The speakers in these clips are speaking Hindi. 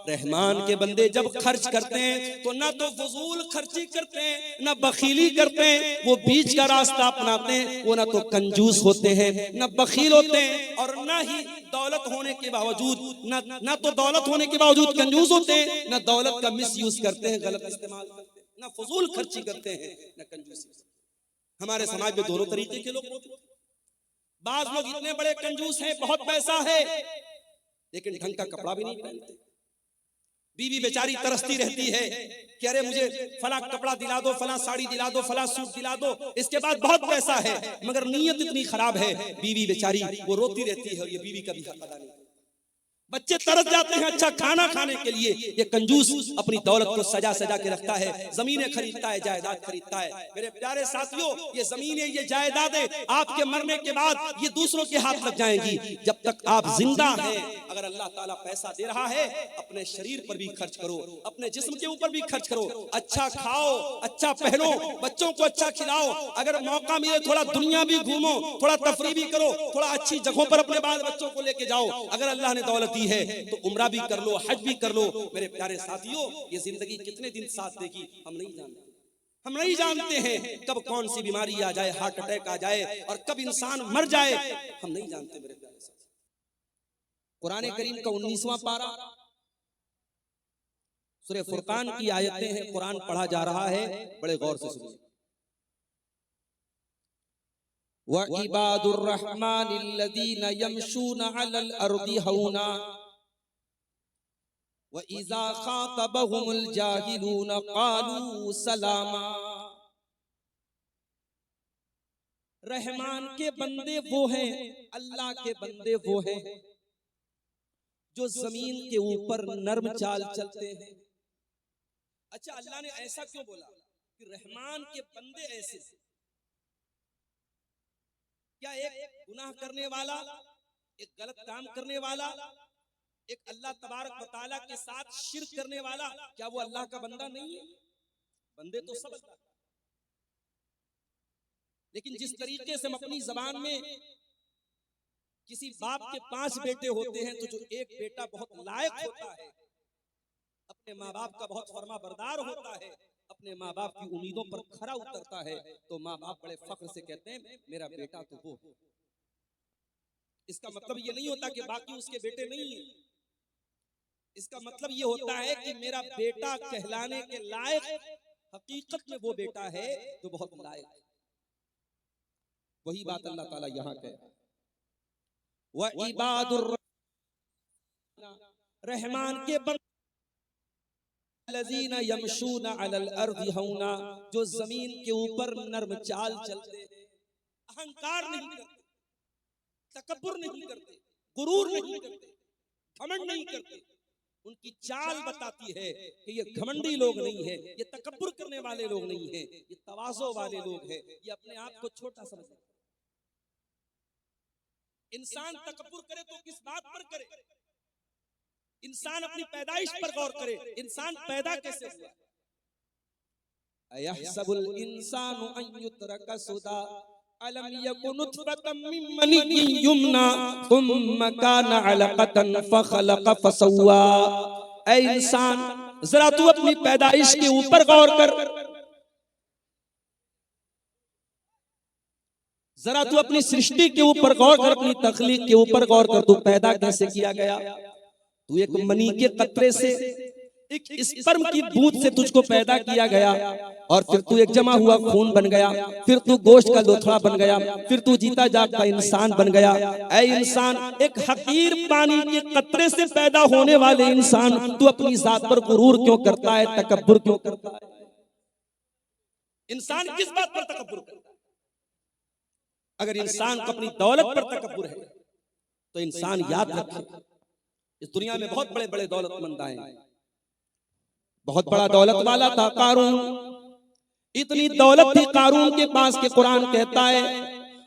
रहमान के बंदे जब खर्च करते हैं तो ना तो फजूल खर्ची करते हैं, ना बखीली करते हैं, वो बीच का रास्ता अपनाते हैं। वो ना तो कंजूस होते हैं, ना बखील होते हैं, और ना ही दौलत होने के बावजूद ना तो दौलत होने के बावजूद कंजूस होते हैं, ना दौलत का मिसयूज करते हैं, गलत इस्तेमाल करते हैं, ना फजूल खर्ची करते हैं, ना कंजूसी। हमारे समाज में दोनों तरीके के लोग होते हैं। बाज लोग इतने बड़े कंजूस हैं, बहुत पैसा है, लेकिन ढंग का कपड़ा भी नहीं पहनते। बीवी बेचारी तरसती रहती है कि अरे मुझे फला कपड़ा दिला दो, फला साड़ी दिला दो, फला सूट दिला दो। इसके बाद बहुत पैसा है मगर नीयत इतनी खराब है, बीवी बेचारी वो रोती रहती है और ये बीवी का भी हक अदा नहीं। बच्चे तरस जाते हैं अच्छा खाना खाने के लिए, ये कंजूस अपनी दौलत को सजा सजा के रखता है, जमीनें खरीदता है, जायदाद खरीदता है। मेरे प्यारे साथियों, ये जमीनें, ये जायदादें आपके मरने के बाद ये दूसरों के हाथ लग जाएंगी। जब तक आप जिंदा हैं, अगर अल्लाह ताला पैसा दे रहा है, अपने शरीर पर भी खर्च करो, अपने जिस्म के ऊपर भी खर्च करो, अच्छा खाओ, अच्छा पहनो, बच्चों को अच्छा खिलाओ। अगर मौका मिले थोड़ा दुनिया भी घूमो, थोड़ा तफरी भी करो, थोड़ा अच्छी जगहों पर अपने बाल बच्चों को लेके जाओ। अगर अल्लाह ने दौलत है तो उम्रा भी कर लो, हज भी कर लो। मेरे प्यारे साथियों, ये जिंदगी कितने दिन साथ देगी हम नहीं जानते। हम नहीं जानते हैं कब कौन सी बीमारी आ जाए, हार्ट अटैक आ जाए, और कब इंसान मर जाए, हम नहीं जानते। मेरे प्यारे साथियों, कुरान करीम का 19वां पारा, सूरह फुरकान की आयतें हैं, कुरान पढ़ा जा रहा है, बड़े गौर से सुनिए। व इबादुर रहमानिल्लज़ीना यमशूना अलल अर्दि हौना व इज़ा खातबहुमुल जाहिलूना क़ालू सलामा। रहमान के बंदे वो हैं, अल्लाह के बंदे वो हैं जो जमीन के ऊपर नर्म चाल चलते हैं। अच्छा, अल्लाह ने ऐसा क्यों बोला कि रहमान के बंदे ऐसे? क्या एक गुनाह करने वाला, एक गलत काम करने वाला, एक अल्लाह तबारक व तआला के साथ शिर्क करने वाला, क्या वो अल्लाह का बंदा नहीं है? बंदे तो सब अल्लाह। लेकिन जिस तरीके से हम अपनी जबान में किसी बाप के 5 बेटे होते हैं, तो जो एक बेटा बहुत लायक होता है, अपने माँ बाप का बहुत फर्मा बरदार होता है, अपने माँ बाप की उम्मीदों पर खरा उतरता है, तो माँ बाप बड़े फख्र से कहते हैं मेरा बेटा तो वो। इसका मतलब ये नहीं होता कि बाकी उसके बेटे नहीं है। इसका मतलब ये होता है कि मेरा बेटा कहलाने के लायक हकीकत में वो बेटा है जो बहुत लायक है। वही बात अल्लाह ताला यहाँ कह रहा है, व इबादुर रहमान के लज़ीना यमशूना अलल अर्दि हौना, जो जमीन के ऊपर नर्म चाल चलते हैं, अहंकार नहीं करते, तकब्बुर नहीं करते, गुरूर नहीं करते, घमंड नहीं करते। उनकी चाल बताती है कि ये घमंडी लोग नहीं है, ये तकब्बुर करने वाले लोग नहीं है, ये तवाज़ो वाले लोग हैं, ये अपने आप को छोटा समझते हैं। इंसान तकब्बुर करे तो किस बात पर करे? इंसान अपनी पैदाइश पर गौर करे, इंसान पैदा कैसे हुआ? अयहसबुल इंसानु अन युत्रका सुदा अलम यकुन नुतफतम मिन मनिय्यिन युमना थुम्मा काना अलक़तन फखलक़ फसव्वा। ऐ इंसान, जरा तू अपनी पैदाइश के ऊपर गौर कर, जरा तू अपनी सृष्टि के ऊपर गौर कर, अपनी तख्लीक के ऊपर गौर कर। तू पैदा कैसे किया गया? तू एक मनी के कतरे से, एक स्पर्म की बूंद से तुझको पैदा किया गया, और फिर तू एक जमा हुआ खून बन गया, फिर तू गोश्त का लोथड़ा बन गया, फिर तू जीता जागता इंसान बन गया। ऐ इंसान, एक हकीर पानी के कतरे से पैदा होने वाले इंसान, तू अपनी जात पर गुरूर क्यों करता है, तकब्बुर क्यों करता है? इंसान किस बात पर तकब्बुर करता है? अगर इंसान को अपनी दौलत पर तकब्बुर है तो इंसान याद रखे, इस दुनिया में बहुत बड़े बड़े दौलतमंद आए, बहुत बड़ा दौलत वाला था कारून। इतनी दौलत थी कारून के पास के कुरान कहता है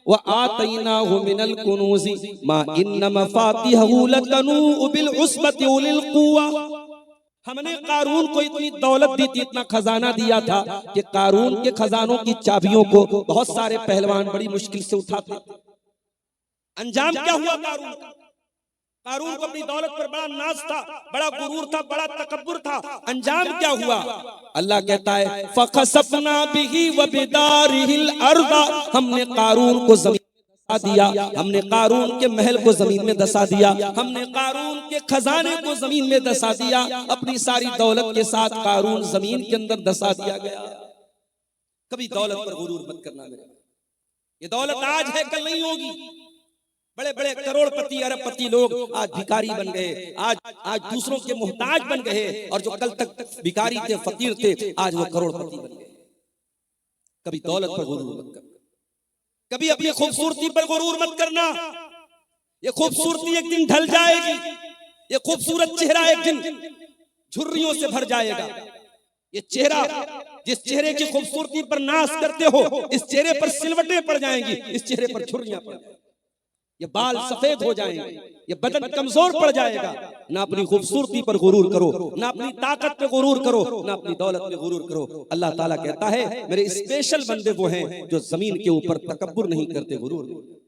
व आतैनाहु मिनल कुनूज़ि मा इन्न मफातिहहु लतनूउ बिल उस्बति उलिल कुव्वा। हमने कारून को इतनी दौलत दी थी, इतना खजाना दिया था कि कारून के खजानों की चाबियों को बहुत सारे पहलवान बड़ी मुश्किल से उठाते। अंजाम क्या हुआ कारून का? कारून को अपनी दौलत पर बड़ा नाज था, बड़ा गुरूर था, बड़ा तकब्बुर था। अंजाम क्या हुआ? अल्लाह कहता है फखसफना बिही व बिदारिहिल अर्दा, हमने कारून को जमीन में दसा दिया, हमने कारून के महल को जमीन में दसा दिया, हमने कारून के खजाने को जमीन में दसा दिया। अपनी सारी दौलत के साथ कारून जमीन के अंदर दसा दिया गया। कभी दौलत पर गुरूर मत करना मेरे, ये दौलत आज है कल नहीं होगी। बड़े बड़े करोड़पति अरबपति लोग आज भिखारी बन गए, आज दूसरों के मोहताज बन गए, और जो कल तक भिखारी थे, फकीर थे, आज वो करोड़पति बन गए। कभी दौलत पर गुरूर मत करना, कभी अपनी खूबसूरती पर गुरूर मत करना। ये खूबसूरती एक दिन ढल जाएगी, ये खूबसूरत चेहरा एक दिन झुर्रियों से भर जाएगा। ये चेहरा, जिस चेहरे की खूबसूरती पर नाश करते हो, इस चेहरे पर सिलवटें पड़ जाएंगी, इस चेहरे पर झुर्रियां पड़ जाएंगी, ये बाल सफेद हो जाएंगे, ये बदन कमजोर पड़ जाएगा। ना अपनी खूबसूरती पर गुरूर करो, ना अपनी ताकत पे गुरूर करो, ना अपनी दौलत पे गुरूर करो। अल्लाह ताला कहता है मेरे स्पेशल बंदे वो हैं जो जमीन के ऊपर तकब्बुर नहीं करते, गुरूर नहीं।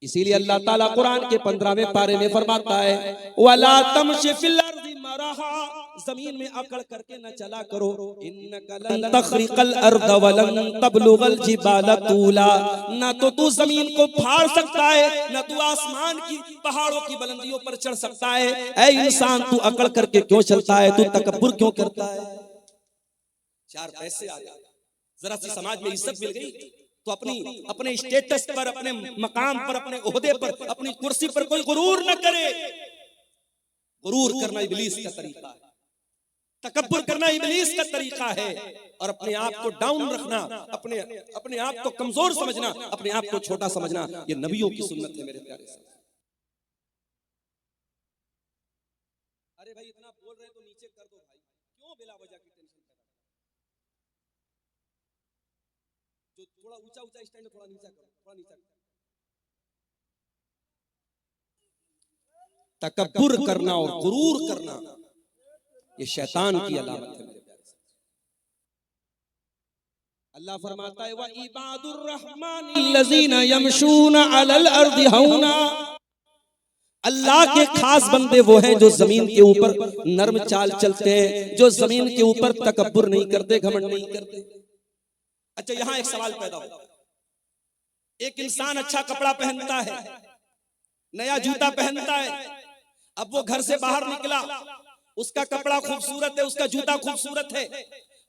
इसीलिए अल्लाह ताला कुरान के 15वें पारे में फरमाता है वला तमशी फिल अर्दि मरहा, जमीन में अकड़ करके न चला करो। इन्नका लन तखरिकल अर्द वलन तबलुगल जिबाल तूला, ना तो तू जमीन को फाड़ सकता है, ना तू आसमान की पहाड़ों की बुलंदियों पर चढ़ सकता है। ऐ इंसान, तू अकड़ करके क्यों चलता है, तू तकब्बुर क्यों करता है? चार पैसे आ गए, जरा सी समाज में इज्जत मिल गई तो अपने स्टेटस पर, अपने मकाम पर, अपने ओहदे पर, अपनी कुर्सी पर कोई गुरूर न करे। गुरूर करना इब्लीस का तरीका है, तकब्बुर करना इब्लीस का तरीका है, और अपने आप को डाउन रखना, अपने आप को कमजोर समझना, अपने आप को छोटा समझना, ये नबियों की सुन्नत है मेरे प्यारे से। अरे भाई इतना बोल रहे तो नीचे कर दो भाई, क्यों बिला वजह की टेंशन पैदा? जो थोड़ा ऊंचा ऊंचा स्टैंड थोड़ा नीचा करो, थोड़ा नीचा करो। तकब्बुर करना और गुरूर करना ये शैतान की अलामत है मेरे प्यारे से। अल्लाह फरमाता है व इबादुर रहमानिल्लज़ीना यमशूना अलल अर्दि हौना, अल्लाह के खास बंदे वो हैं जो जमीन के ऊपर नर्म चाल चलते हैं, जो जमीन के ऊपर तकब्बुर नहीं करते, घमंड नहीं करते। अच्छा, यहां एक सवाल पैदा होता है, एक इंसान अच्छा कपड़ा पहनता है, नया जूता पहनता है, अब वो घर से बाहर निकला, उसका कपड़ा खूबसूरत है, उसका जूता खूबसूरत है।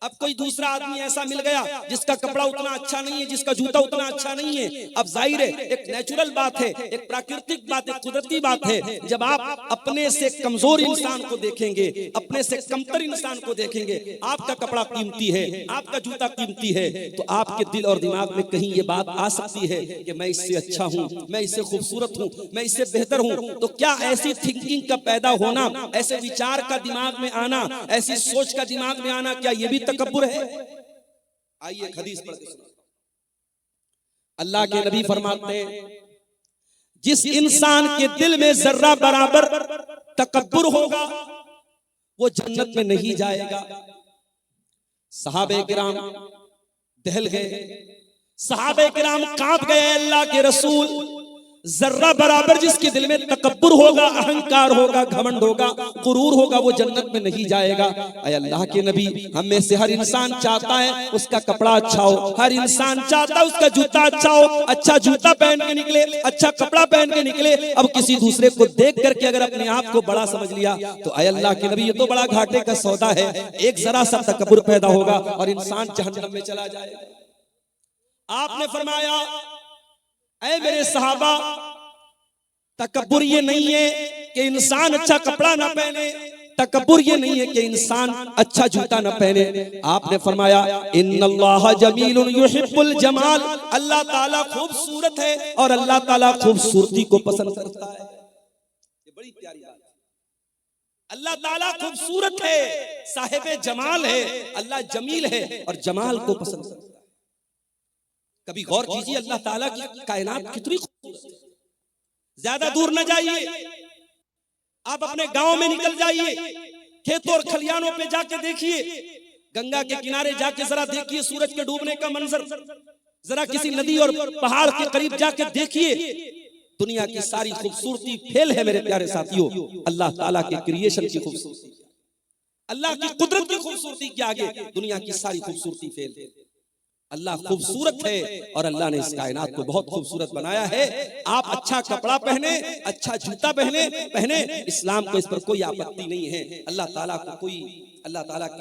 अब कोई दूसरा आदमी ऐसा मिल गया जिसका कपड़ा उतना अच्छा नहीं है, जिसका जूता उतना अच्छा नहीं है। अब जाहिर है एक नेचुरल बात है, एक प्राकृतिक बात है, कुदरती बात है, जब आप अपने से कमजोर इंसान को देखेंगे, अपने से कमतर इंसान को देखेंगे, आपका कपड़ा कीमती है, आपका जूता कीमती है, तो आपके दिल और दिमाग में कहीं ये बात आ सकती है कि मैं इससे अच्छा हूं, मैं इससे खूबसूरत हूं, मैं इससे बेहतर हूं। तो क्या ऐसी थिंकिंग का पैदा होना, ऐसे विचार का दिमाग में आना, ऐसी सोच का दिमाग में आना, क्या ये भी तकब्बुर है? आइए हदीस पढ़ के सुनाता हूं। अल्लाह के नबी फरमाते हैं जिस इंसान के दिल में जर्रा बराबर तकब्बुर होगा वो जन्नत में नहीं जाएगा। सहाबे किराम दहल गए, सहाबे किराम कांप गए, अल्लाह के रसूल, जर्रा बराबर जिसके दिल में तकब्बुर होगा, अहंकार होगा, घमंड होगा, गुरूर होगा, वो जन्नत में नहीं जाएगा। ऐ अल्लाह के नबी, हम में से हर इंसान चाहता है उसका कपड़ा अच्छा हो, हर इंसान चाहता है उसका जूता अच्छा हो, अच्छा जूता पहन के निकले, अच्छा कपड़ा पहन के निकले। अब किसी दूसरे को देख करके अगर अपने आप को बड़ा समझ लिया तो ऐ अल्लाह के नबी, ये तो बड़ा घाटे का सौदा है। एक जरा सा तकब्बुर पैदा होगा और इंसान जहन्नम में चला जाएगा। आपने फरमाया ऐ मेरे सहाबा, तकब्बुर ये नहीं है कि इंसान अच्छा कपड़ा ना पहने, तकब्बुर ये नहीं है कि इंसान अच्छा जूता ना पहने। आपने फरमाया इन्नल्लाह जमीलुन युहिब्बुल जमाल, अल्लाह ताला खूबसूरत है और अल्लाह ताला खूबसूरती को पसंद करता है। ये बड़ी प्यारी बात है। अल्लाह ताला खूबसूरत है, साहिबे जमाल है, अल्लाह जमील है और जमाल को पसंद करता है। कभी गौर कीजिए अल्लाह ताला की कायनात कितनी खूबसूरत है। ज्यादा दूर न जाइए, आप अपने गांव में निकल जाइए, खेतों और खलियानों पे जाके देखिए, गंगा के किनारे जाके जरा देखिए सूरज के डूबने का मंजर, जरा किसी नदी और पहाड़ के करीब जाके देखिए, दुनिया की सारी खूबसूरती फेल है मेरे प्यारे साथियों, अल्लाह ताला के क्रिएशन की खूबसूरती, अल्लाह की कुदरत की खूबसूरती के आगे दुनिया की सारी खूबसूरती फेल है। अल्लाह खूबसूरत है और अल्लाह ने इस कायनात को बहुत खूबसूरत बनाया है। आप अच्छा कपड़ा पहने, अच्छा जूता पहने, इस्लाम को इस पर कोई आपत्ति नहीं है। अल्लाह ताला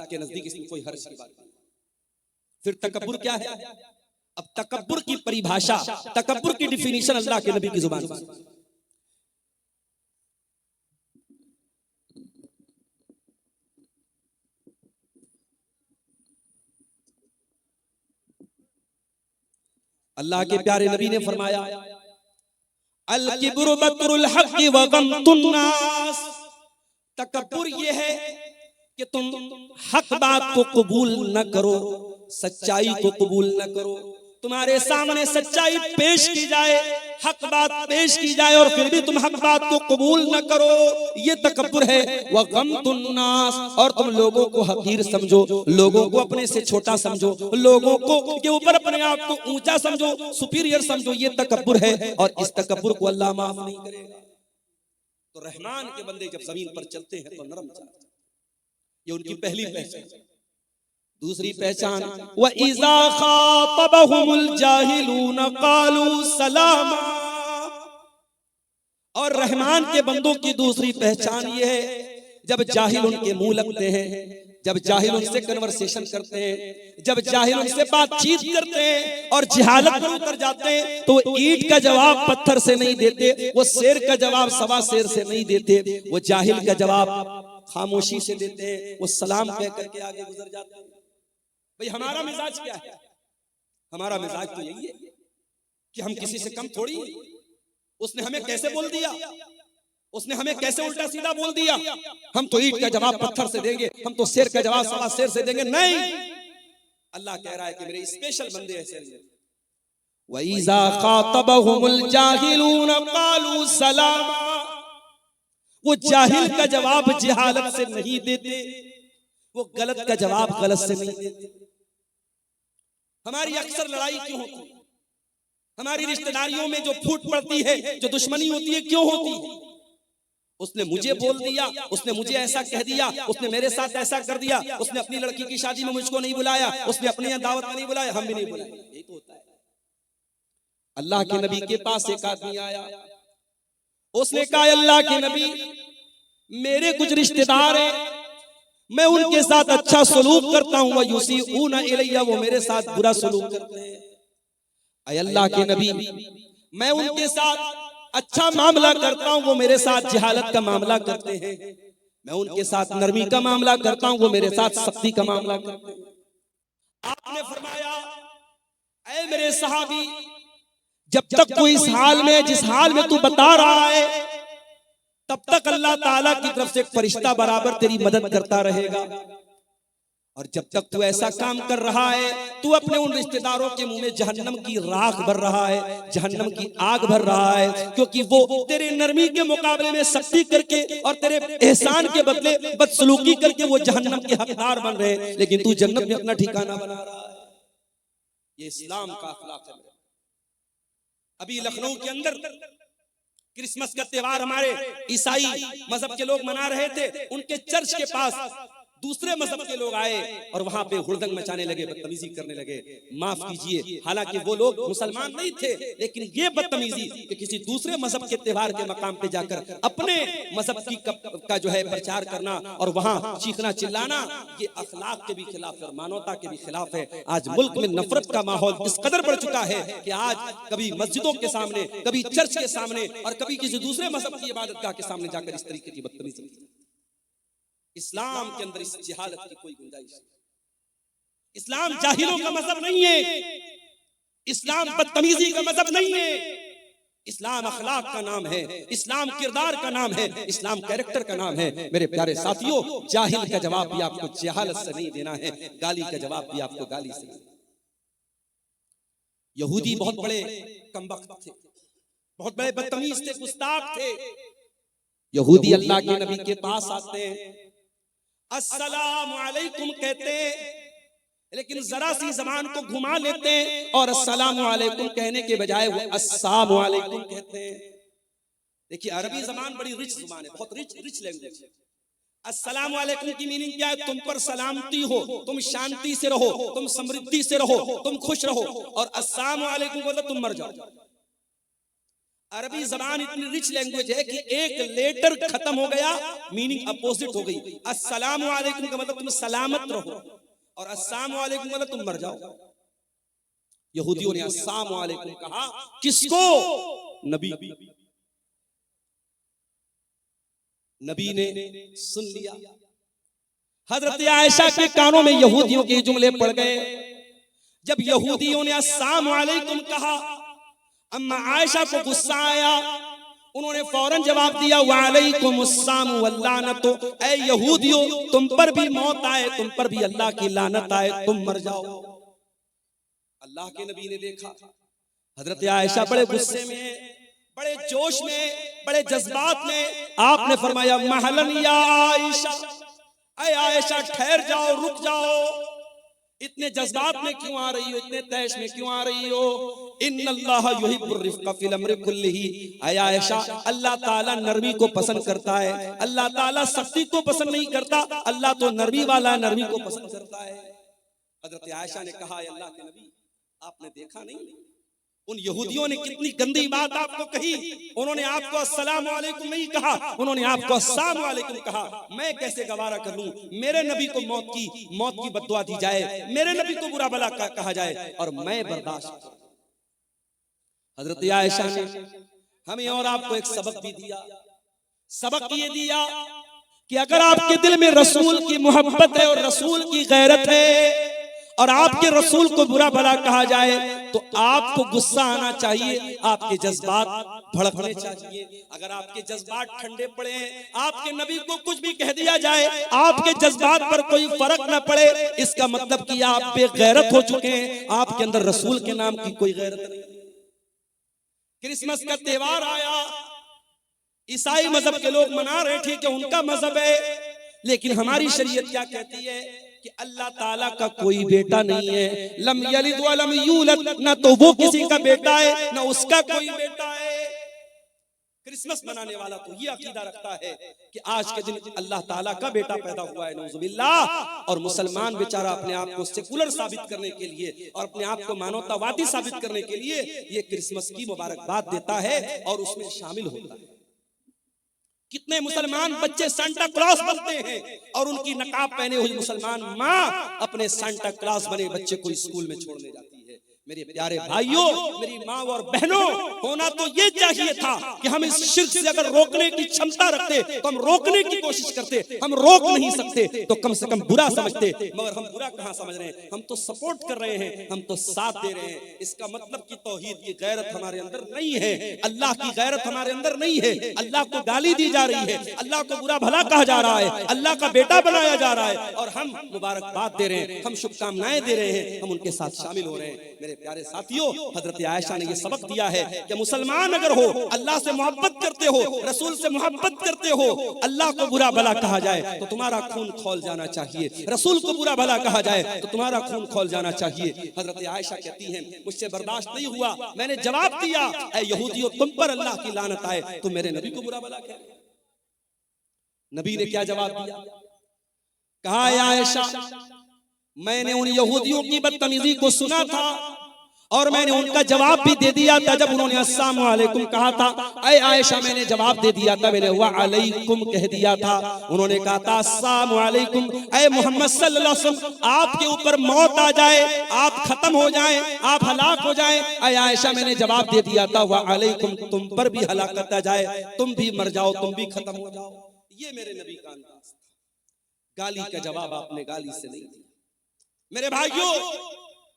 के नजदीक इसमें कोई हर्ज की बात नहीं। फिर तकब्बुर क्या है? अब तकब्बुर की परिभाषा, तकब्बुर की डिफिनीशन अल्लाह के नबी की जुबान से। अल्लाह के प्यारे नबी ने फरमाया, अल किब्रु बत्रुल हक़्क़ि व गम्तुन नास। तकब्बुर ये है कि तुम हक बात को कबूल न करो, सच्चाई को कबूल न करो। तुम्हारे सामने सच्चाई पेश की जाए, हक बात पेश की जाए और फिर भी तुम हक बात को कबूल न करो, ये तकब्बुर है। व गम्तुन नास, और तुम लोगों को हकीर समझो, लोगों को अपने से छोटा समझो, लोगों को के ऊपर अपने आप को ऊंचा समझो, सुपीरियर समझो, ये तकब्बुर है। और इस तकब्बुर को अल्लाह माफ नहीं करेगा। तो रहमान के बंदे जब जमीन पर चलते हैं तो नरम चलते हैं, ये उनकी पहली पहचान। दूसरी पहचान, व इज़ा खातबहुमुल जाहिलून क़ालू सलामा। और रहमान के बंदों की दूसरी पहचान ये है, जब जाहिल उनके मुंह लगते हैं, जब जाहिल उनसे कन्वर्सेशन करते हैं, जब जाहिल उनसे बातचीत करते हैं और जिहालत पर उतर जाते हैं, तो ईंट का जवाब पत्थर से नहीं देते, वो शेर का जवाब सवा शेर से नहीं देते, वो जाहिल का जवाब खामोशी से देते हैं, वो सलाम कह करके आगे गुजर जाते हैं। भाई हमारा मिजाज क्या है? हमारा मिजाज तो यही है कि हम किसी से कम थोड़ी। उसने हमें कैसे बोल दिया, उसने हमें कैसे उल्टा सीधा बोल दिया, हम तो ईंट का जवाब पत्थर से देंगे, हम तो शेर का जवाब सवा शेर से देंगे। नहीं, अल्लाह कह रहा है कि मेरे स्पेशल बंदे ऐसे हैं। वइज़ा खातबहुमुल जाहिलून क़ालू सलामा। वो जाहिल का जवाब जहालत से नहीं देते, वो गलत का जवाब गलत से नहीं देते। हमारी अक्सर लड़ाई क्यों होती है? हमारी रिश्तेदारियों में जो फूट पड़ती है, जो दुश्मनी होती है, क्यों होती है? उसने मुझे बोल दिया, उसने मुझे ऐसा कह दिया, उसने मेरे साथ ऐसा कर दिया, उसने अपनी लड़की की शादी में मुझको नहीं बुलाया, उसने अपने यहाँ दावत में नहीं बुलाया, हम भी नहीं बुलाए। यही तो होता है। अल्लाह के नबी के पास एक आदमी आया, उसने कहा, अल्लाह के नबी, मेरे कुछ रिश्तेदार हैं, मैं उनके साथ अच्छा सलूक करता हूँ, वह युसीऊना इलैया, वो मेरे साथ बुरा सलूक करते हैं। ऐ अल्लाह के नबी, मैं उनके साथ अच्छा मामला करता हूँ, वो मेरे साथ जहालत का मामला करते हैं। मैं उनके साथ नरमी का मामला करता हूँ, वो मेरे साथ सख्ती का मामला करते हैं। आपने फरमाया, ऐ मेरे सहाबी, जब तक तू इस हाल में, जिस हाल में तू बता रहा है, तब तक अल्लाह ताला की तरफ से एक फरिश्ता बराबर तेरी मदद करता रहेगा। और जब तक तू ऐसा काम कर रहा है, तू अपने उन रिश्तेदारों के मुंह में जहन्नम की राख भर रहा है, जहन्नम की आग भर रहा है, क्योंकि वो तेरे नरमी के मुकाबले में सख्ती करके और तेरे एहसान के बदले बदसलूकी करके वो जहन्नम के हकदार बन रहे हैं, लेकिन तू जन्नत में अपना ठिकाना बना रहा है। ये इस्लाम का अखलाक है। अभी लखनऊ के अंदर क्रिसमस का त्योहार हमारे ईसाई मजहब के लोग मना रहे थे, उनके चर्च के पास दूसरे मजहब के लोग आए और वहां पे हुड़दंग मचाने लगे, बदतमीजी करने लगे। माफ कीजिए, हालांकि वो लोग मुसलमान नहीं थे, लेकिन ये बदतमीजी कि किसी दूसरे मजहब के त्योहार के मकाम पे जाकर अपने मजहब की का जो है प्रचार करना और वहां चीखना चिल्लाना, ये अखलाक के भी खिलाफ है और मानवता के भी खिलाफ है। आज मुल्क में नफरत का माहौल इस कदर बढ़ चुका है कि आज कभी मस्जिदों के सामने, कभी चर्च के सामने और कभी किसी दूसरे मजहब की इबादतगाह के सामने जाकर इस तरीके की बदतमीजी। इस्लाम के अंदर इस जिहालत की कोई गुंजाइश नहीं। इस्लाम जाहिलों का मजहब नहीं है, इस्लाम बदतमीजी का मजहब नहीं है। इस्लाम अखलाक का नाम है, इस्लाम किरदार का नाम है, इस्लाम कैरेक्टर का नाम है। मेरे प्यारे साथियों, जाहिल का जवाब भी आपको जहालत से नहीं देना है, गाली का जवाब भी आपको गाली से नहीं। यहूदी बहुत बड़े कमबख्त थे, बहुत बड़े बदतमीज थे, गुस्ताख थे। यहूदी अल्लाह के नबी के पास आते हैं, अस्सलामु अलैकुम कहते हैं, लेकिन जरा सी जबान को घुमा लेते हैं और अस्सलामु अलैकुम कहने के बजाय वो अस्सलामु अलैकुम कहते हैं। देखिए अरबी जबान बड़ी रिच जुबान है, बहुत रिच लैंग्वेज है। अस्सलाम वालेकुम की मीनिंग क्या है? तुम पर सलामती हो, तुम शांति से रहो, तुम समृद्धि से रहो, तुम खुश रहो। और अस्सलाम वालेकुम मतलब तुम मर जाओ। अरबी जबान इतनी रिच लैंग्वेज है कि एक लेटर खत्म हो गया, मीनिंग अपोजिट हो गई। अस्सलाम वालेकुम का मतलब तुम सलामत रहो, और अस्सलाम वालेकुम मतलब तुम मर जाओ। यहूदियों ने अस्सलाम वालेकुम कहा, किसको? नबी। नबी ने सुन लिया। हजरत आयशा के कानों में यहूदियों के जुमले पड़ गए। जब यहूदियों ने अस्सलाम वालेकुम कहा, अम्मा आयशा को गुस्सा आया, उन्होंने फौरन जवाब दिया, वालेकुम अस्सलाम वल्लानत। ऐ यहूदियों, तुम पर भी मौत आए, तुम पर भी अल्लाह की लानत आए, तुम मर जाओ। अल्लाह के नबी ने देखा हजरत आयशा बड़े गुस्से में, बड़े जोश में, बड़े जज्बात में, आपने फरमाया, महलन या आयशा, ऐ आयशा ठहर जाओ, रुक जाओ। इतने जज्बात में क्यों आ रही हो, इतने तैश में क्यों आ रही हो? इन्नल्लाह युहिब्बुर रिफ्क़ फिल अम्रि कुल्लिही। ऐ आयशा, अल्लाह ताला नरमी को पसंद करता है, अल्लाह ताला सख्ती को पसंद नहीं करता, अल्लाह तो नरमी वाला, नरमी को पसंद करता है। हजरत आयशा ने कहा, अल्लाह के नबी, आपने देखा नहीं उन यहूदियों ने कितनी गंदी बात आपको कही? उन्होंने आपको अस्सलाम वालेकुम नहीं कहा, उन्होंने आपको अस्सलाम वालेकुम कहा। मैं कैसे गवारा कर लूं मेरे नबी को मौत की बद्दुआ दी जाए, मेरे नबी को बुरा भला कहा जाए, और मैं बर्दाश्त। हजरत आयशा ने हमें और आपको एक सबक भी दिया। सबक ये दिया कि अगर आपके दिल में रसूल की मोहब्बत है और रसूल की गैरत है, और आपके रसूल को बुरा भला कहा जाए, तो आपको गुस्सा आना चाहिए, आपके जज्बात भड़कने चाहिए। अगर आपके जज्बात ठंडे पड़े, आपके नबी को कुछ भी कह दिया जाए, आपके जज्बात पर कोई फर्क न पड़े, इसका मतलब कि आप बेगैरत हो चुके हैं, आपके अंदर रसूल के नाम की कोई गैरत नहीं। क्रिसमस का त्योहार आया, ईसाई मजहब के लोग मना रहे, ठीक है, उनका मजहब है, लेकिन हमारी शरीयत क्या कहती है कि अल्लाह ताला का कोई बेटा नहीं है। लम यलिद व लम यूलद, ना तो वो किसी का बेटा है, ना उसका कोई बेटा है। क्रिसमस मनाने वाला तो ये अकीदा रखता है कि आज के दिन अल्लाह ताला का बेटा पैदा हुआ है, नऊजुबिल्लाह। और मुसलमान बेचारा अपने आप को सेकुलर साबित करने के लिए और अपने आप को मानवतावादी साबित करने के लिए ये क्रिसमस की मुबारकबाद देता है और उसमें शामिल होता है। कितने मुसलमान बच्चे सांता क्लॉस बनते हैं और उनकी नकाब पहने हुई मुसलमान माँ अपने सांता क्लॉस बने बच्चे को स्कूल में छोड़ने जाती है। मेरे प्यारे भाइयों, मेरी माँ और बहनों, होना तो ये चाहिए था कि हम इस शिर्क से अगर रोकने की क्षमता रखते तो हम रोकने की कोशिश करते। हम रोक नहीं सकते तो कम से कम बुरा समझते, मगर हम बुरा कहाँ समझ रहे हैं, हम तो सपोर्ट कर रहे हैं, हम तो साथ दे रहे हैं। इसका मतलब कि तौहीद की गैरत हमारे अंदर नहीं है, अल्लाह की गैरत हमारे अंदर नहीं है। अल्लाह को गाली दी जा रही है, अल्लाह को बुरा भला कहा जा रहा है, अल्लाह का बेटा बनाया जा रहा है, और हम मुबारकबाद दे रहे हैं, हम शुभकामनाएं दे रहे हैं, हम उनके साथ शामिल हो रहे हैं। मेरे प्यारे साथियों, हजरत आयशा ने यह सबक दिया है कि मुसलमान अगर हो, अल्लाह से मोहब्बत करते हो, रसूल से मोहब्बत करते हो, अल्लाह को बुरा भला कहा जाए तो तुम्हारा खून खौल जाना चाहिए, रसूल को बुरा भला कहा जाए तो तुम्हारा खून खौल जाना चाहिए। हजरत आयशा कहती हैं, मुझसे बर्दाश्त नहीं हुआ, मैंने जवाब दिया, ऐ यहूदियों, तुम पर अल्लाह की लानत आए, तो मेरे नबी को बुरा भला कह। नबी ने क्या जवाब दिया? कहा, आयशा, मैंने उन यहूदियों की बदतमीजी को सुना था और मैंने उनका जवाब भी दे दिया था। जब उन्होंने अस्सलाम वालेकुम कहा था, ऐ आयशा, मैंने जवाब दे दिया था, मैंने वालेकुम कह दिया था। उन्होंने कहा था, अस्सलाम वालेकुम, ऐ मोहम्मद सल्लल्लाहु अलैहि वसल्लम, आपके ऊपर मौत आ जाए, आप खत्म हो जाएं, आप हलाक हो जाएं। ऐ आयशा, मैंने जवाब दे दिया था, वालेकुम, तुम पर भी हलाकत आ जाए, तुम भी मर जाओ, तुम भी खत्म हो जाओ। ये मेरे नबी का अंदाज था। गाली का जवाब आपने गाली से नहीं दिया। मेरे भाइयों,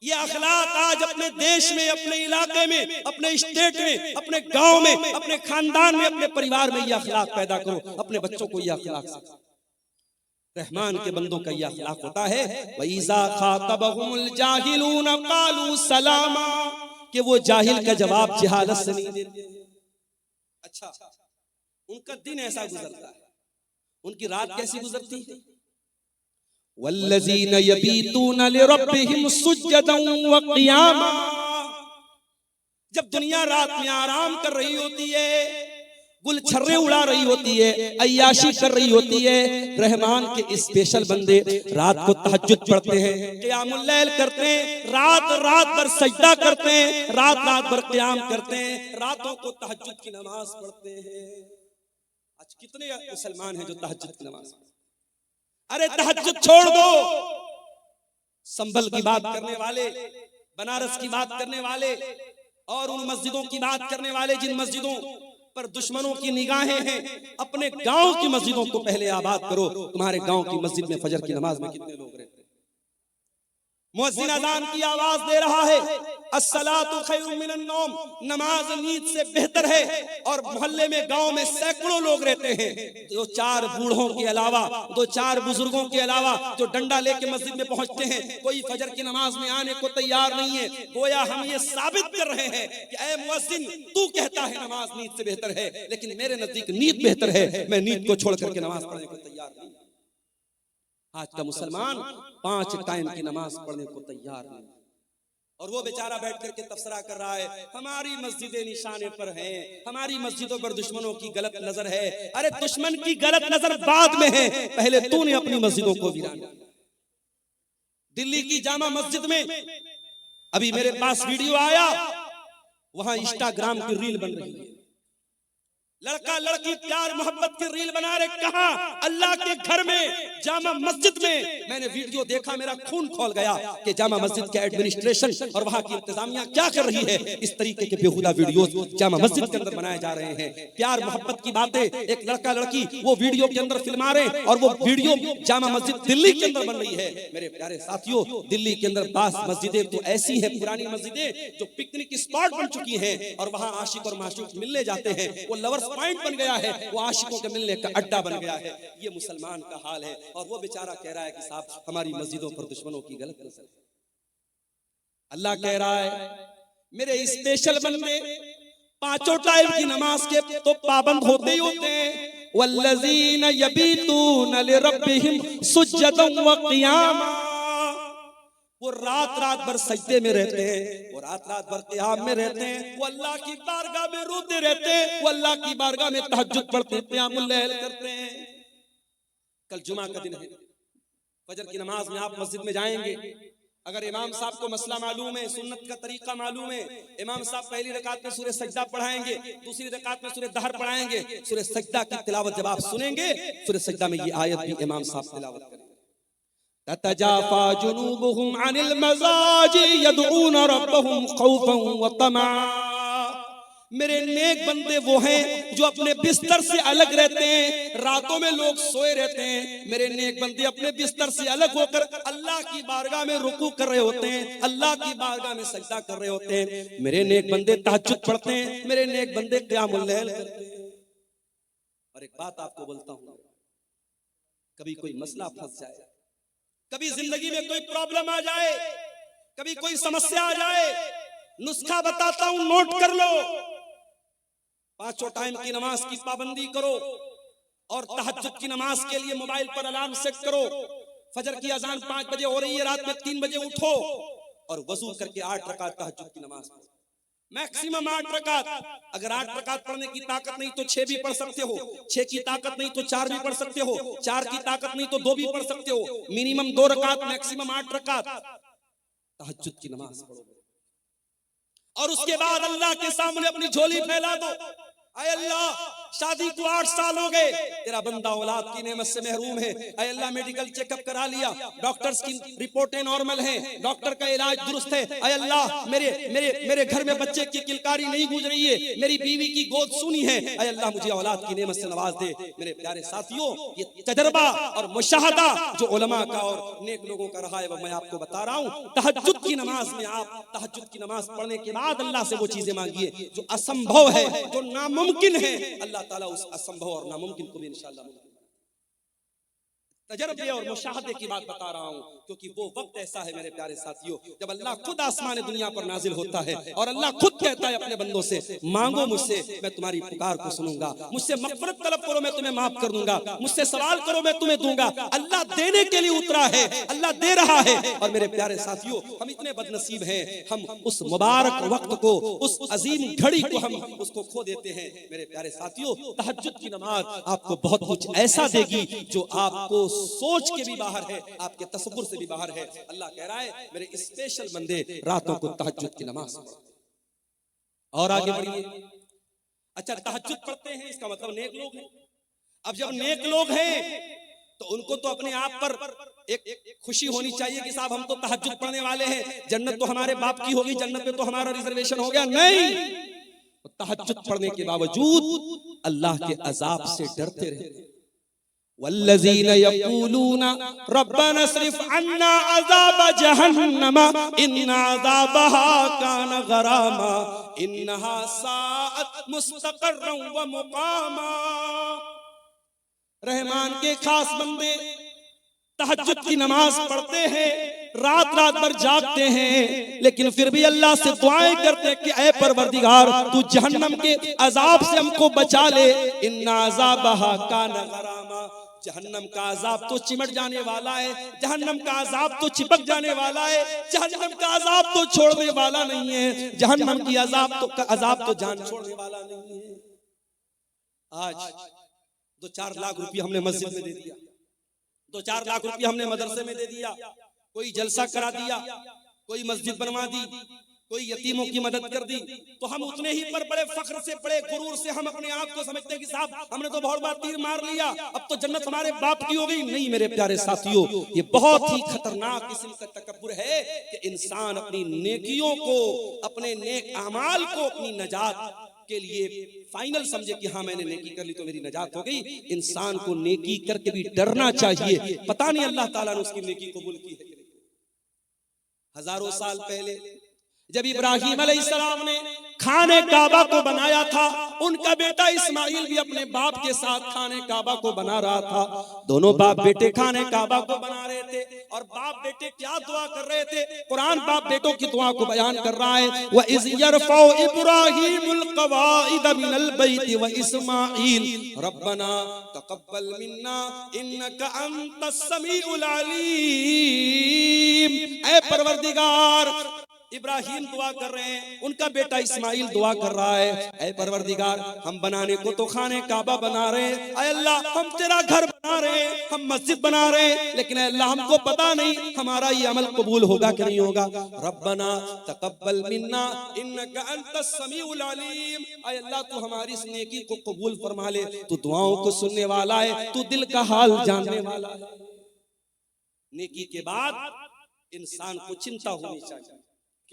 ये अखलाक आज अपने देश में, अपने इलाके में, अपने स्टेट में, अपने गांव में, अपने खानदान में, अपने परिवार में ये अखलाक पैदा करो। अपने बच्चों को ये अखलाक सिखाओ। रहमान के बंदों का ये अखलाक होता है, वइज़ा खातबहुमुल जाहिलून क़ालू सलामा, कि वो जाहिल का जवाब जहालत से नहीं देते। अच्छा, उनका दिन ऐसा गुजरता है, उनकी रात कैसी गुजरती है? वल्लज़ीन यबीतून लिरब्बिहिम सुज्जदन व क़ियामा, जब दुनिया रात में आराम कर रही होती है, गुल छर्रे उड़ा रही होती है, अय्याशी कर रही होती है। रहमान के स्पेशल बंदे रात को तहज्जुद पढ़ते हैं, क़ियामुल लैल करते हैं, रात रात भर सजदा करते हैं, रात रात भर क़ियाम करते हैं, रातों को तहज्जुद की नमाज पढ़ते हैं। आज कितने मुसलमान हैं जो तहज्जुद की नमाज, अरे तहज्जुद छोड़ दो। संभल की बात करने वाले, बनारस की बात करने वाले और उन मस्जिदों की बात करने वाले जिन मस्जिदों पर दुश्मनों की निगाहें हैं, अपने गांव की मस्जिदों को पहले आबाद करो। तुम्हारे गांव की मस्जिद में फजर की नमाज में कितने लोग रहते हैं? मुअज्जिन अज़ान की आवाज दे रहा है, अस्सलातु खैरुम मिनन नौम, नमाज नींद से बेहतर है। और मोहल्ले में गांव में सैकड़ों लोग रहते हैं, दो चार बूढ़ों के अलावा, दो चार बुजुर्गों के अलावा जो डंडा लेके मस्जिद में पहुंचते हैं, कोई फजर की नमाज में आने को तैयार नहीं है। गोया हम ये साबित कर रहे हैं कि ऐ मुअज्जिन, तू कहता है नमाज नींद से बेहतर है, लेकिन मेरे नजदीक नींद बेहतर है। मैं नींद को छोड़ करके नमाज पढ़ने को तैयार नहीं। आज का मुसलमान 5 टाइम की नमाज पढ़ने को तैयार नहीं, और वो बेचारा बैठ करके तबसरा कर रहा है, हमारी मस्जिदें निशाने पर हैं, हमारी मस्जिदों पर दुश्मनों की गलत नजर है। अरे दुश्मन की गलत नजर बाद में है, पहले तूने अपनी मस्जिदों को वीरान। दिल्ली की जामा मस्जिद में अभी मेरे पास वीडियो आया, वहां इंस्टाग्राम की रील बन रही है, लड़का लड़की प्यार मोहब्बत की रील बना रहे। कहा अल्लाह के घर में, जामा मस्जिद में। मैंने वीडियो देखा, मेरा खून खौल गया कि जामा मस्जिद के एडमिनिस्ट्रेशन और वहां की इंतजामिया क्या कर रही है। इस तरीके के बेहुदा वीडियोस जामा मस्जिद के अंदर बनाए जा रहे हैं। प्यार मोहब्बत की बातें, एक लड़का लड़की वो वीडियो के अंदर फिल्मा रहे, और वो वीडियो जामा मस्जिद दिल्ली के अंदर बन रही है। मेरे प्यारे साथियों, दिल्ली के अंदर 5 मस्जिदें तो ऐसी हैं, पुरानी मस्जिदें जो पिकनिक स्पॉट बन चुकी हैं, और वहां आशिक और माशूक मिलने जाते हैं। वो लवर्स पॉइंट बन गया है, वो आशिकों के मिलने का अड्डा बन गया है। ये मुसलमान का हाल है, और वो बेचारा कह रहा है कि साहब हमारी मस्जिदों पर दुश्मनों की गलत नजर है। अल्लाह कह रहा है, मेरे स्पेशल बंदे 5 टाइम की नमाज के तो पाबंद होते ही होते हैं। वल्लज़ीना यबीतूना लिरब्बिहिम सुज्जदन व क़ियामा, वो रात रात भर सजदे में रहते हैं, वो रात रात भर क़ियाम में रहते हैं, वो अल्लाह की बारगाह में रोते रहते हैं, वो अल्लाह की बारगाह में तहज्जुद पढ़ते हैं, क़ियामुल लैल करते हैं। कल जुमा का दिन है, फजर की नमाज में आप मस्जिद में जाएंगे, अगर इमाम साहब को मसला मालूम है, सुन्नत का तरीका मालूम है, इमाम साहब पहली रकात में सूरह सजदा पढ़ाएंगे, दूसरी रकात में सूरह दहर पढ़ाएंगे। सूरह सजदा की तिलावत जब आप सुनेंगे, सूरह सजदा में ये आयत भी इमाम साहब तिलावत करेंगे, ततजाफा जुनूबुहुम अनिल मज़ाजी यदऊन रब्बहुम खौफन व तमा। मेरे नेक बंदे वो हैं जो अपने बिस्तर से अलग रहते हैं। रातों में लोग सोए रहते हैं, मेरे नेक बंदे अपने बिस्तर से अलग होकर अल्लाह की बारगाह में रुकू कर रहे होते हैं, अल्लाह की बारगाह में सजदा कर रहे होते हैं। मेरे नेक बंदे तहज्जुद पढ़ते हैं, मेरे नेक बंदे क़ियामुल लैल करते हैं। और एक बात आपको बोलता हूं, कभी कोई मसला फंस जाए, कभी जिंदगी में कोई प्रॉब्लम आ जाए, कभी कोई समस्या आ जाए, नुस्खा बताता हूं, नोट कर लो। 5 टाइम की नमाज की पाबंदी करो, और तहज्जुद की नमाज के लिए मोबाइल पर अलार्म सेट करो। फजर की अजान 5 बजे हो रही है, रात में 3 बजे उठो और वजू करके 8 रकात तहज्जुद की नमाज पढ़ो, मैक्सिमम 8 रकात। अगर 8 रकात पढ़ने की ताकत नहीं तो 6 भी पढ़ सकते हो, 6 की ताकत नहीं तो 4 भी पढ़ सकते हो, 4 की ताकत नहीं तो 2 भी पढ़ सकते हो। मिनिमम 2 रकात, मैक्सिमम 8 रकात तहज्जुद की नमाज पढ़ो, और उसके बाद अल्लाह के सामने अपनी झोली फैला दो। ऐ अल्लाह, शादी को 8 साल हो गए, तेरा बंदा औलाद की नेमत से महरूम है। ऐ अल्लाह, मेडिकल चेकअप करा लिया, डॉक्टर्स की रिपोर्टें नॉर्मल हैं, डॉक्टर का इलाज दुरुस्त है। ऐ अल्लाह, मेरे मेरे मेरे घर में बच्चे की किलकारी नहीं गूंज रही है, मेरी बीवी की गोद सुनी है। ऐ अल्लाह, मुझे औलाद की नेमत से नवाज दे। मेरे प्यारे साथियों, ये तजर्बा और मुशाहदा जो उलमा का और नेक लोगों का रहा है, वो मैं आपको बता रहा हूँ। तहज्जुद की नमाज में आप तहज्जुद की नमाज पढ़ने के बाद अल्लाह से वो चीजें मांगिए जो असंभव है, जो नामुमकिन है। अल्लाह ताला उस असंभव और नामुमकिन को भी इंशाअल्लाह मुमकिन। तजर्बे और मुशाहदे की बात बता रहा हूँ, क्योंकि वो वक्त ऐसा है मेरे प्यारे साथियों जब अल्लाह खुद आसमान दुनिया पर नाजिल होता है और अल्लाह खुद कहता है अपने बंदों से, मांगो मुझसे, मैं तुम्हारी पुकार को सुनूंगा, मुझसे मग़फ़िरत तलब करो, मैं तुम्हें माफ कर दूंगा, मुझसे सवाल करो, मैं तुम्हें दूंगा। अल्लाह देने के लिए उतरा है, अल्लाह दे रहा है। और मेरे प्यारे साथियों, हम इतने बदनसीब हैं, हम उस मुबारक वक्त को, उस अजीम घड़ी को हम उसको खो देते हैं। मेरे प्यारे साथियों, तहज्जुद की नमाज आपको बहुत कुछ ऐसा देगी जो आपको सोच के भी बाहर है, आपके तसव्वुर से भी बाहर है। अल्लाह कह रहा है मेरे स्पेशल बंदे रातों को तहज्जुद की नमाज पढ़ो। और आगे बढ़िए। अच्छा, तहज्जुद पढ़ते हैं इसका मतलब नेक लोग हैं। अब जब नेक लोग हैं तो उनको तो अपने आप पर एक खुशी होनी चाहिए कि साहब हम तो तहज्जुद पढ़ने वाले हैं, जन्नत तो हमारे बाप की होगी, जन्नत में तो हमारा रिजर्वेशन हो गया। नहीं, तहज्जुद पढ़ने के बावजूद अल्लाह के अजाब से डरते रहे। वल्लज़ीना यक़ूलूना रब्बना अस्रिफ़ अन्ना अज़ाब जहन्नम इन्ना अज़ाबहा कान गरामा इन्नहा साअत मुस्तक़र्रन व मुक़ामा। रहमान के खास बंदे तहज्जुद की नमाज पढ़ते हैं, रात रात भर जागते हैं, लेकिन फिर भी अल्लाह से दुआएं करते हैं कि ऐ परवरदिगार, तू जहन्नम के अजाब से हमको बचा ले। इन्ना अज़ाबहा कान गरामा, जहन्नम का अजाब तो चिमट जाने वाला है, जहन्नम का अजाब तो चिपक जाने वाला है, जहन्नम का अजाब तो छोड़ने वाला नहीं है, जहन्नम की अजाब तो जान छोड़ने वाला नहीं है। आज 2-4 लाख रुपया हमने मस्जिद में दे दिया, 2-4 लाख रुपया हमने मदरसे में दे दिया, कोई जलसा करा दिया, कोई मस्जिद बनवा दी, कोई यतीमों की मदद कर दी, तो हम उतने ही पर बड़े फख्र से, बड़े गुरूर से हम अपने आप को समझते हैं कि साहब हमने तो बहुत बार तीर मार लिया, अब तो जन्नत हमारे बाप की हो गई। नहीं मेरे प्यारे साथियों, ये बहुत ही खतरनाक किस्म का तकब्बुर है कि इंसान अपनी नेकियों को, अपने नेक अमाल को अपनी नजात के लिए फाइनल समझे कि हाँ मैंने नेकी कर ली तो मेरी नजात हो गई। इंसान को नेकी करके भी डरना चाहिए, पता नहीं अल्लाह ताला ने उसकी नेकी कबूल की है। हजारों साल पहले जब इब्राहिम अलैहिस्सलाम ने खाने काबा को बनाया था, उनका बेटा इस्माइल भी अपने बाप के साथ खाने काबा को बना रहा था। दोनों बाप बेटे खाने काबा को बना रहे थे और बाप बेटे क्या दुआ कर रहे थे, कुरान बाप बेटों की दुआ को बयान कर रहा है। व इज़ यरफ़उ इब्राहीमुल क़वाइद मिनल बैति व इस्माइल रब्बना तक़ब्बल मिन्ना इन्नका अंतस समीउल अलीम। ऐ परवरदिगार, इब्राहिम दुआ कर रहे हैं, उनका बेटा इस्माइल दुआ कर रहा है, ऐ परवरदिगार हम बनाने को तो खाने काबा बना रहे हैं, ऐ अल्लाह हम तेरा घर बना रहे हैं, हम मस्जिद बना रहे हैं, लेकिन अल्लाह हमको पता नहीं हमारा ये अमल कबूल होगा कि नहीं होगा। रब्बना तक़ब्बल मिन्ना इन्नका अंतस समीउल अलीम, ऐ अल्लाह तू हमारी इस नेकी को कबूल फरमा ले, तू दुआओं को सुनने वाला है, तू दिल का हाल जानने वाला है। नेकी के बाद इंसान को चिंता होनी चाहिए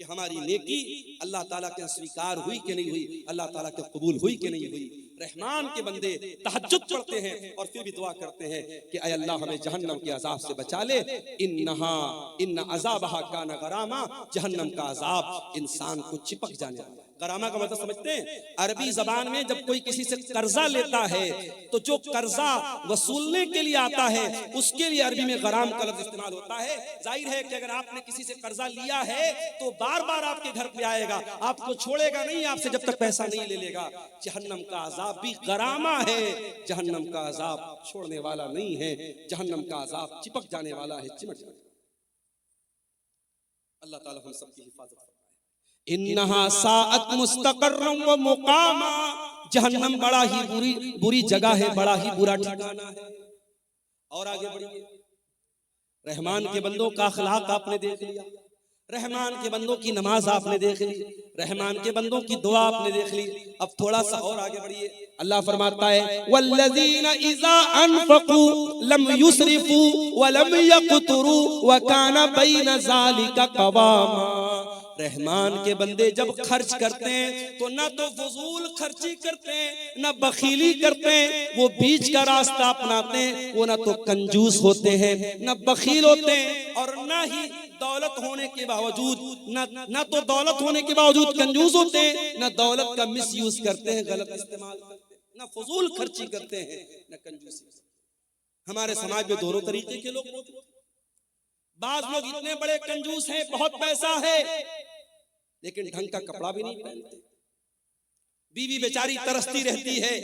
कि हमारी नेकी अल्लाह ताला के स्वीकार हुई कि नहीं हुई, अल्लाह ताला के कबूल हुई कि नहीं हुई। रहमान के बंदे तहज्जुद पढ़ते हैं और फिर भी दुआ करते हैं कि ऐ अल्लाह हमें जहन्नम के अजाब से बचा ले। इन्ना अज़ाबहा कान गरामा, जहन्नम का अजाब इंसान को चिपक जाने वाला। गरामा का मतलब समझते हैं, अरबी जबान में जब कोई किसी से कर्जा लेता है तो जो कर्जा वसूलने के लिए आता है उसके लिए अरबी में गराम का लफ्ज इस्तेमाल होता है। जाहिर है कि अगर आपने किसी से कर्जा लिया है तो बार बार आपके घर पे आएगा, आपको छोड़ेगा नहीं आपसे जब तक पैसा नहीं ले लेगा। जहन्नम का अजाब भी गरामा है, जहन्नम का अजाब छोड़ने वाला नहीं है, जहन्नम का अजाब चिपक जाने वाला है, चिमट जाने वाला। अल्लाह ताला हम सबकी हिफाजत फरमाए। इन्नहा साअत मुस्तक़र्रन व मुक़ामा, जहन्नम बड़ा ही बुरी जगह है, बड़ा ही बुरा ठिकाना है। और आगे बढ़िए। रहमान के बंदों का अखलाक आपने देख लिया, रहमान के बंदों की नमाज आपने देख ली, रहमान के बंदों की दुआ आपने देख ली। अब थोड़ा सा और आगे बढ़िए। अल्लाह फरमाता है वल्लज़ीना इज़ा अनफ़क़ू लम युस्रिफ़ू व लम यक़तुरू व काना बैन ज़ालिका क़वामा। रहमान के बंदे जब खर्च करते हैं तो ना तो फजूल खर्ची करते हैं, ना बखीली करते हैं, वो बीच का रास्ता अपनाते हैं। वो ना तो कंजूस होते हैं, ना बखील होते हैं, और ना ही दौलत होने के बावजूद ना तो दौलत होने के बावजूद कंजूस होते हैं, ना दौलत का मिसयूज करते हैं, गलत इस्तेमाल करते हैं, ना फजूल खर्ची करते हैं, ना कंजूसी। हमारे समाज में दोनों तरीके के लोग मौजूद हैं। बाज लोग इतने बड़े कंजूस हैं, बहुत पैसा है, लेकिन ढंग का कपड़ा भी नहीं पहनते। बीवी बेचारी तरसती रहती है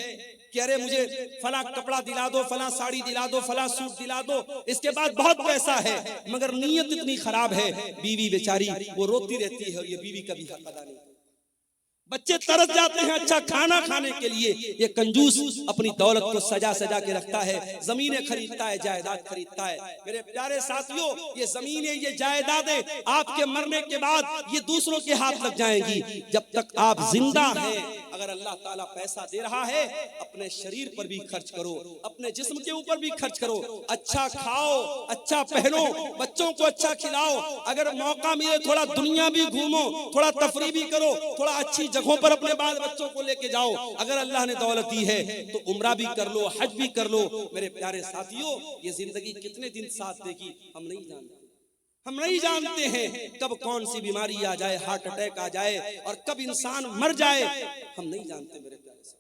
कि अरे मुझे फला कपड़ा दिला दो, फला साड़ी दिला दो, फला सूट दिला दो, इसके बाद बहुत पैसा है, मगर नीयत इतनी खराब है, बीवी बेचारी वो रोती रहती है और ये बीवी कभी हक अदा नहीं। बच्चे तरस जाते हैं अच्छा खाना खाने के लिए, ये कंजूस अपनी दौलत को सजा सजा के रखता है, जमीनें खरीदता है, जायदाद खरीदता है। मेरे प्यारे साथियों, ये जमीनें, ये जायदादें आपके मरने के बाद ये दूसरों के हाथ लग जाएंगी। जब तक आप जिंदा हैं, अगर अल्लाह ताला पैसा दे रहा है, अपने शरीर पर भी खर्च करो, अपने जिस्म के ऊपर भी खर्च करो, अच्छा खाओ, अच्छा पहनो, बच्चों को अच्छा खिलाओ, अगर मौका मिले थोड़ा दुनिया भी घूमो, थोड़ा तफरी भी करो, थोड़ा अच्छी जगहों पर अपने बाल बच्चों को लेके जाओ। अगर अल्लाह ने दौलत दी है तो उम्रा भी कर लो, हज भी कर लो। मेरे प्यारे साथियों, ये जिंदगी कितने दिन साथ देगी हम नहीं जानते। हम नहीं जानते हैं कब कौन सी बीमारी आ जाए, हार्ट अटैक आ जाए और कब इंसान मर जाए, हम नहीं जानते मेरे प्यारे साथियों।